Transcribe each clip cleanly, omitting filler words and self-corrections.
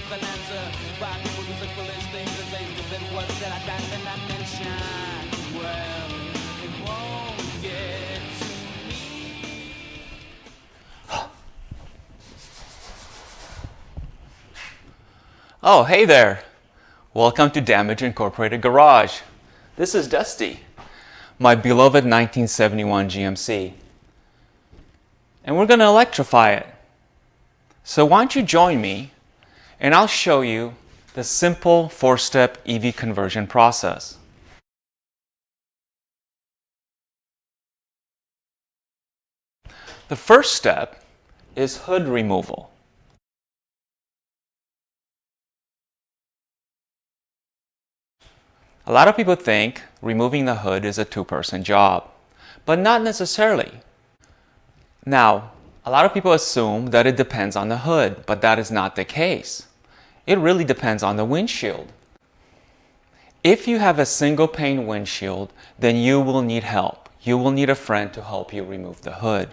with an answer. Why people do such foolish things and say if it was that I died then I mentioned. Well, it won't get to me. Oh, hey there. Welcome to Damage Incorporated Garage. This is Dusty, my beloved 1971 GMC. And we're going to electrify it. So why don't you join me and I'll show you the simple 4-step EV conversion process. The first step is hood removal. A lot of people think removing the hood is a two-person job, but not necessarily. Now, a lot of people assume that it depends on the hood, but that is not the case. It really depends on the windshield. If you have a single pane windshield, then you will need help. You will need a friend to help you remove the hood.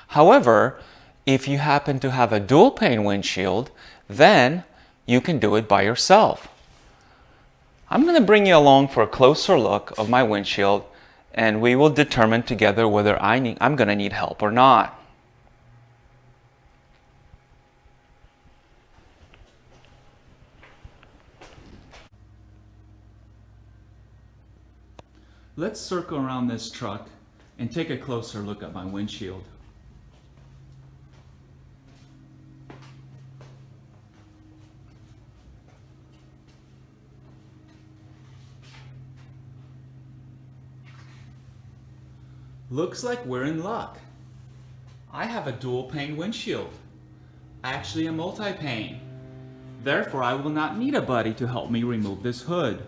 However, if you happen to have a dual pane windshield, then you can do it by yourself. I'm going to bring you along for a closer look of my windshield, and we will determine together whether I'm going to need help or not. Let's circle around this truck and take a closer look at my windshield. Looks like we're in luck. I have a dual pane windshield, actually a multi-pane. Therefore, I will not need a buddy to help me remove this hood.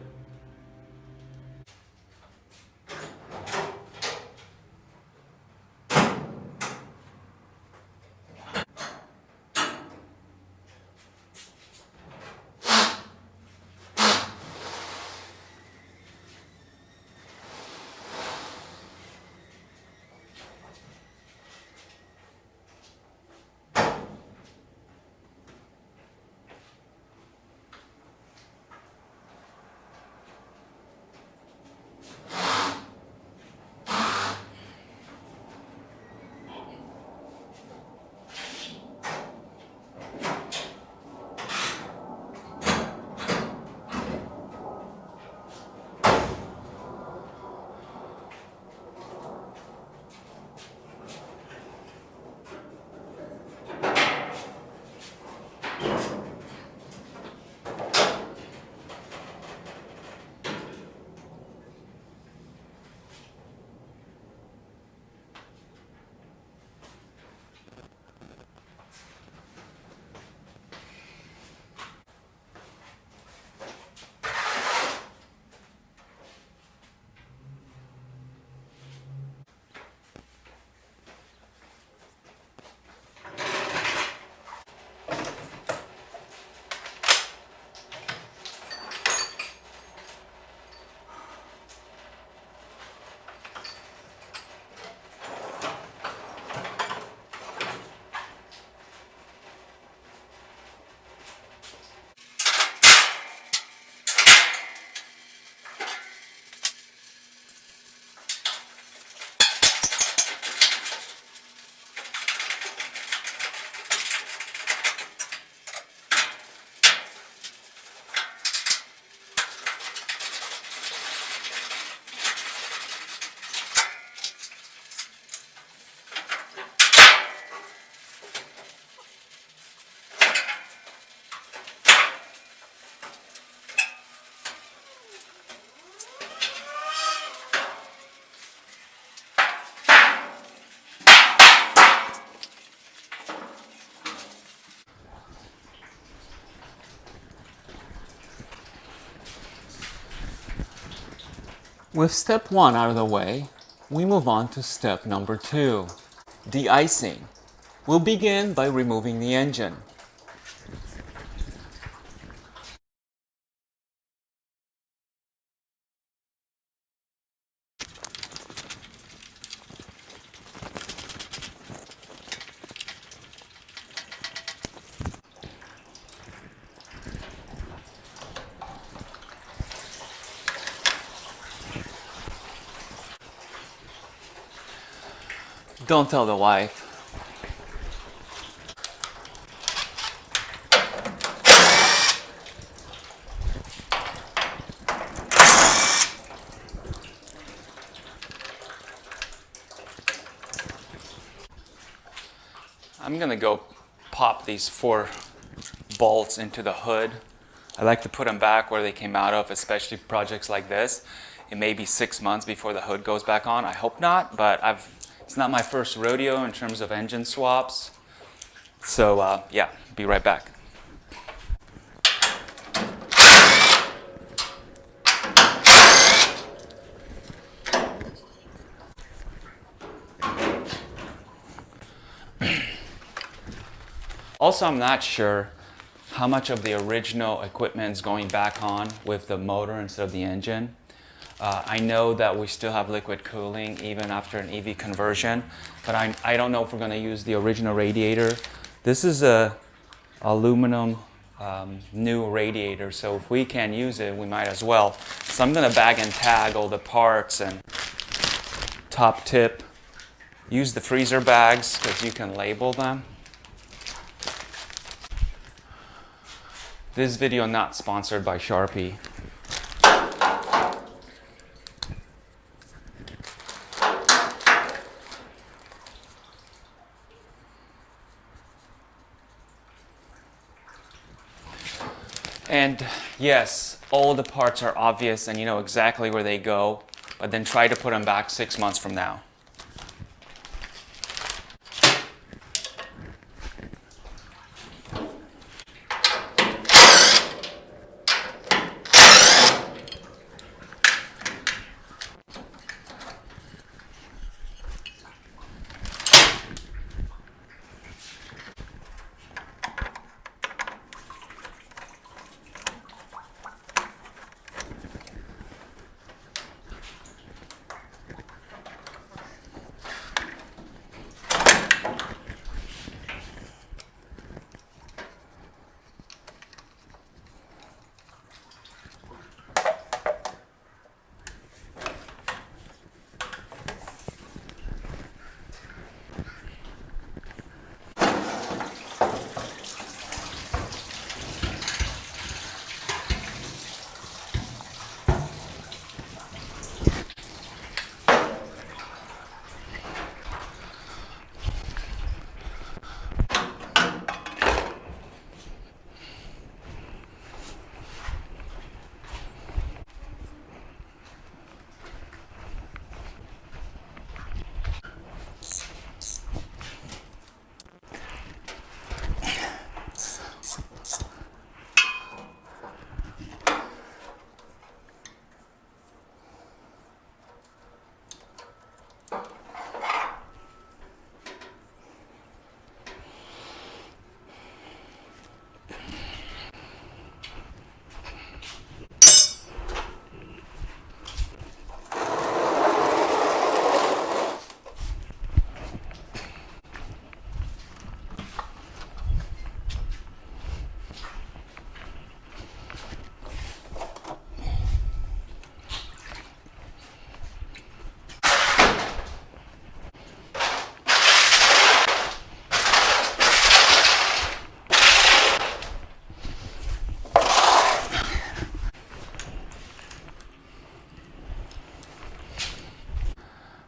With step 1 out of the way, we move on to step number 2, de-icing. We'll begin by removing the engine. Don't tell the wife. I'm gonna go pop these 4 bolts into the hood. I like to put them back where they came out of, especially projects like this. It may be 6 months before the hood goes back on. I hope not, but it's not my first rodeo in terms of engine swaps. So yeah, be right back. Also, I'm not sure how much of the original equipment is going back on with the motor instead of the engine. I know that we still have liquid cooling even after an EV conversion, but I don't know if we're going to use the original radiator. This is a aluminum new radiator, so if we can use it, we might as well. So I'm going to bag and tag all the parts and top tip. Use the freezer bags because you can label them. This video not sponsored by Sharpie. And yes, all the parts are obvious and you know exactly where they go, but then try to put them back 6 months from now.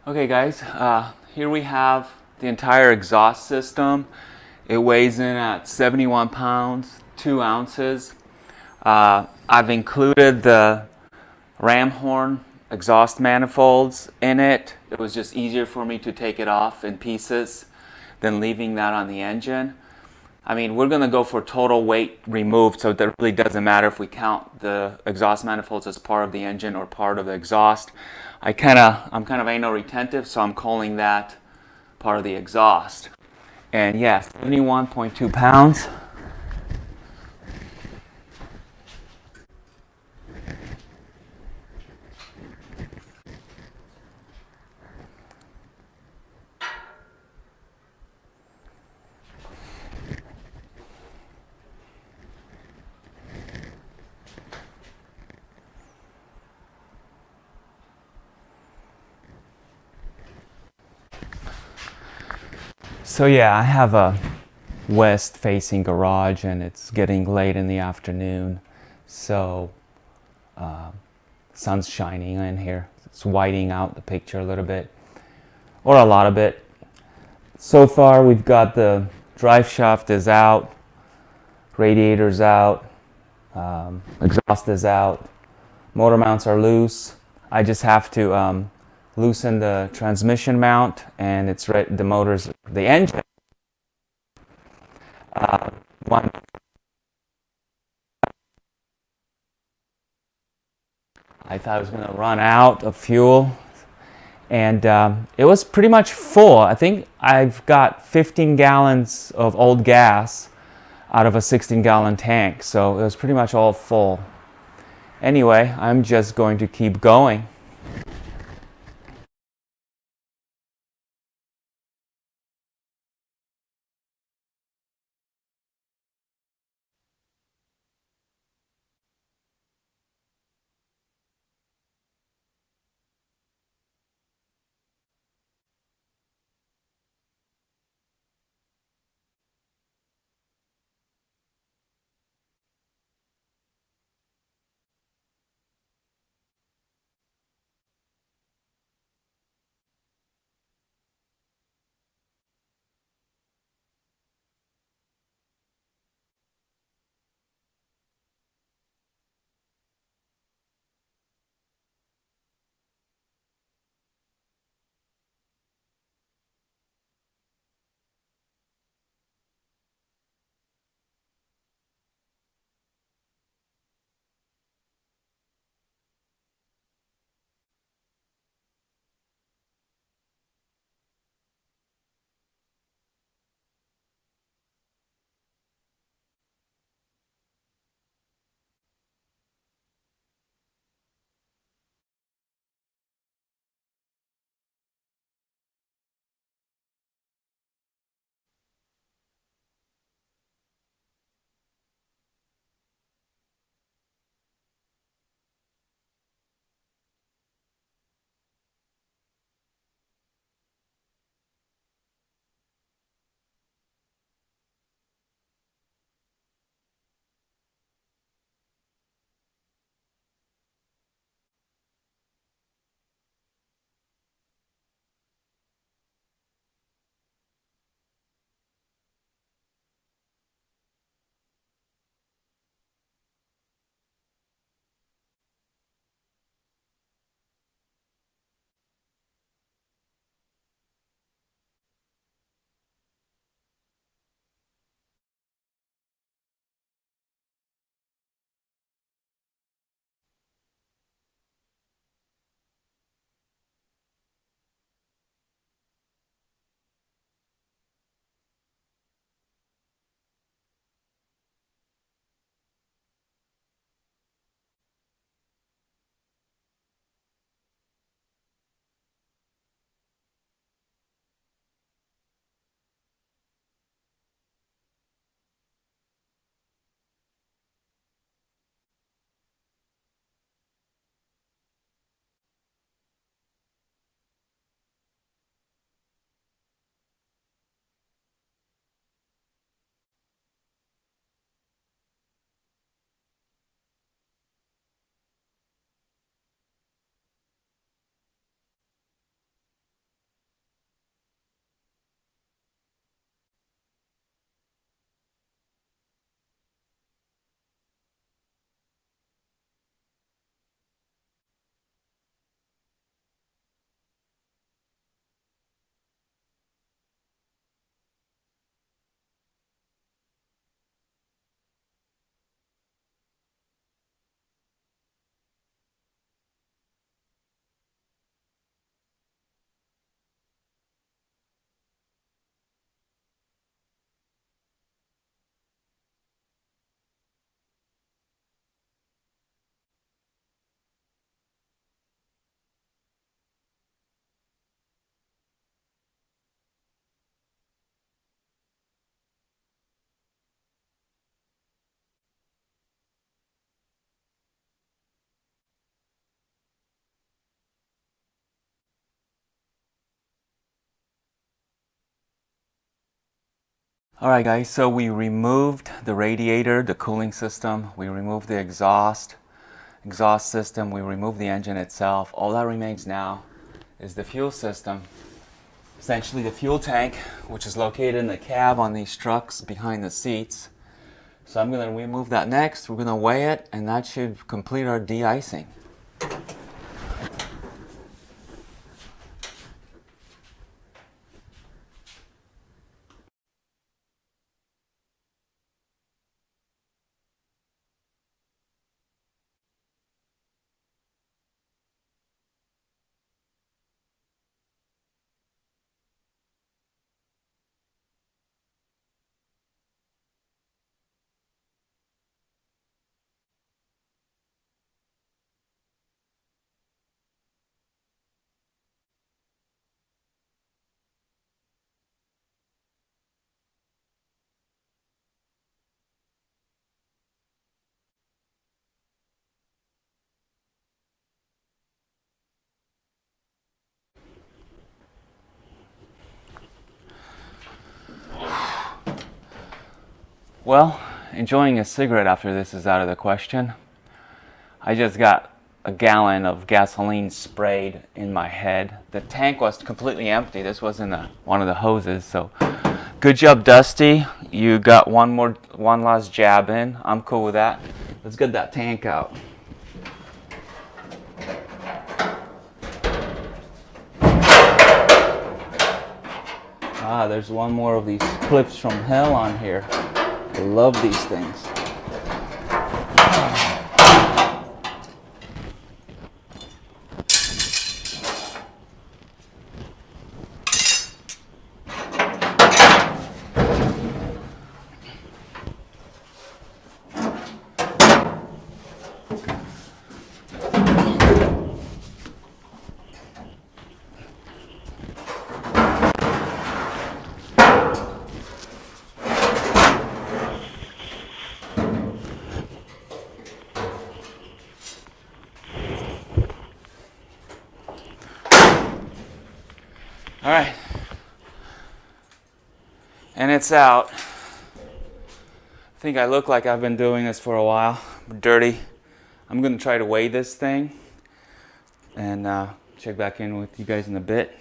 Okay guys, here we have the entire exhaust system. It weighs in at 71 pounds, 2 ounces. I've included the ram horn exhaust manifolds in it. It was just easier for me to take it off in pieces than leaving that on the engine. I mean, we're going to go for total weight removed, so that really doesn't matter if we count the exhaust manifolds as part of the engine or part of the exhaust. I'm kind of anal retentive, so I'm calling that part of the exhaust. And yeah, 71.2 pounds. So yeah, I have a west-facing garage, and it's getting late in the afternoon, so sun's shining in here. It's whiting out the picture a little bit, or a lot of it. So far, we've got the drive shaft is out, radiator's out, exhaust is out, motor mounts are loose. I just have to loosen the transmission mount, and it's right. The engine. One. I thought I was going to run out of fuel, and it was pretty much full. I think I've got 15 gallons of old gas out of a 16-gallon tank, so it was pretty much all full. Anyway, I'm just going to keep going. Alright guys, so we removed the radiator, the cooling system, we removed the exhaust system, we removed the engine itself. All that remains now is the fuel system, essentially the fuel tank, which is located in the cab on these trucks behind the seats. So I'm going to remove that next, we're going to weigh it, and that should complete our de-icing. Well, enjoying a cigarette after this is out of the question. I just got a gallon of gasoline sprayed in my head. The tank was completely empty. This wasn't one of the hoses, so good job, Dusty. You got one last jab in. I'm cool with that. Let's get that tank out. Ah, there's one more of these clips from hell on here. I love these things. All right, and it's out. I think I look like I've been doing this for a while. I'm dirty. I'm gonna try to weigh this thing and check back in with you guys in a bit.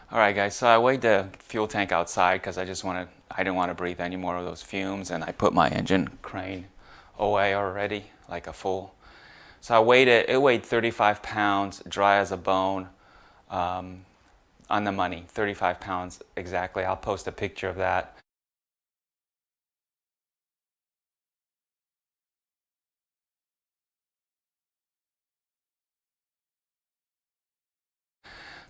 All right, guys. So I weighed the fuel tank outside because I didn't want to breathe any more of those fumes, and I put my engine crane away already, like a full. So I weighed it. It weighed 35 pounds, dry as a bone, on the money. 35 pounds exactly. I'll post a picture of that.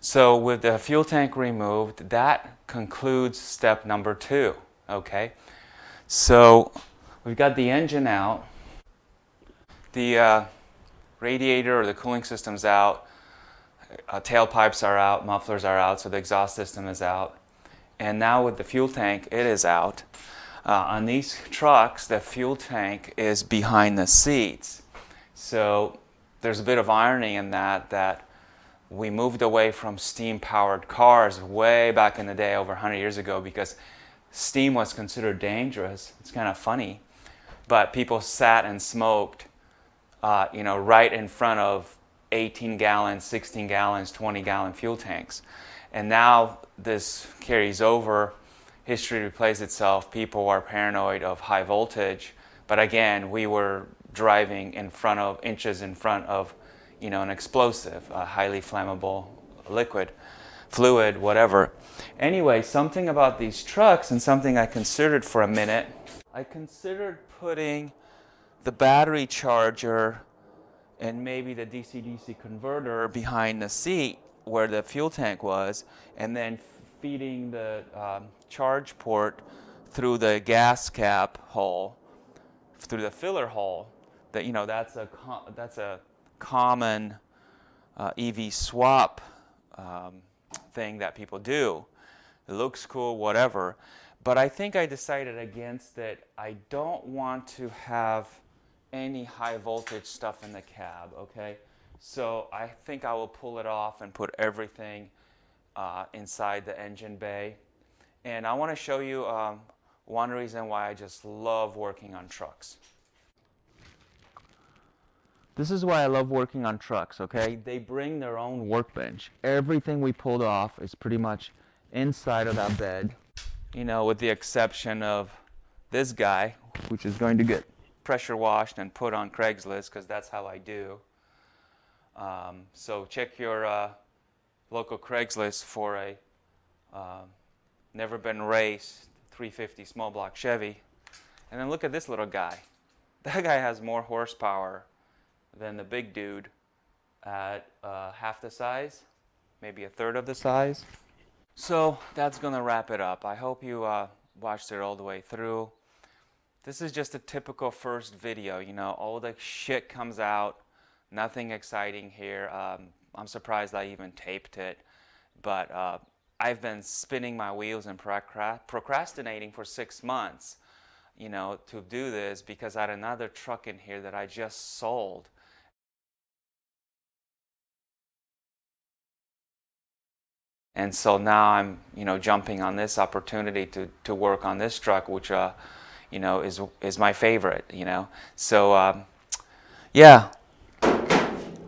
So with the fuel tank removed, that concludes step number 2. Okay. So we've got the engine out. The radiator or the cooling system's out, tailpipes are out, mufflers are out, so the exhaust system is out. And now with the fuel tank, it is out. On these trucks, the fuel tank is behind the seats. So there's a bit of irony in that we moved away from steam-powered cars way back in the day, over 100 years ago, because steam was considered dangerous. It's kind of funny. But people sat and smoked right in front of 18 gallons, 16 gallons, 20-gallon fuel tanks. And now this carries over. History replays itself. People are paranoid of high voltage. But again, we were driving inches in front of, an explosive, a highly flammable liquid, fluid, whatever. Anyway, something about these trucks and something I considered for a minute. I considered putting the battery charger and maybe the DC-DC converter behind the seat where the fuel tank was, and then feeding the charge port through the gas cap hole, through the filler hole. That's a common EV swap thing that people do. It looks cool, whatever. But I think I decided against it. I don't want to have any high voltage stuff in the cab, okay? So I think I will pull it off and put everything inside the engine bay. And I want to show you one reason why I just love working on trucks. This is why I love working on trucks, okay? They bring their own workbench. Everything we pulled off is pretty much inside of that bed, you know, with the exception of this guy, which is going to get pressure washed and put on Craigslist, because that's how I do. So check your local Craigslist for a never been raced 350 small block Chevy. And then look at this little guy. That guy has more horsepower than the big dude at half the size, maybe a third of the size. So that's gonna wrap it up. I hope you watched it all the way through. This is just a typical first video, you know, all the shit comes out, nothing exciting here. I'm surprised I even taped it, but I've been spinning my wheels and procrastinating for 6 months, you know, to do this because I had another truck in here that I just sold. And so now I'm, you know, jumping on this opportunity to work on this truck, which, you know, is my favorite, you know. So, yeah,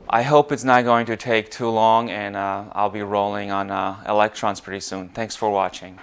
I hope it's not going to take too long, and I'll be rolling on electrons pretty soon. Thanks for watching.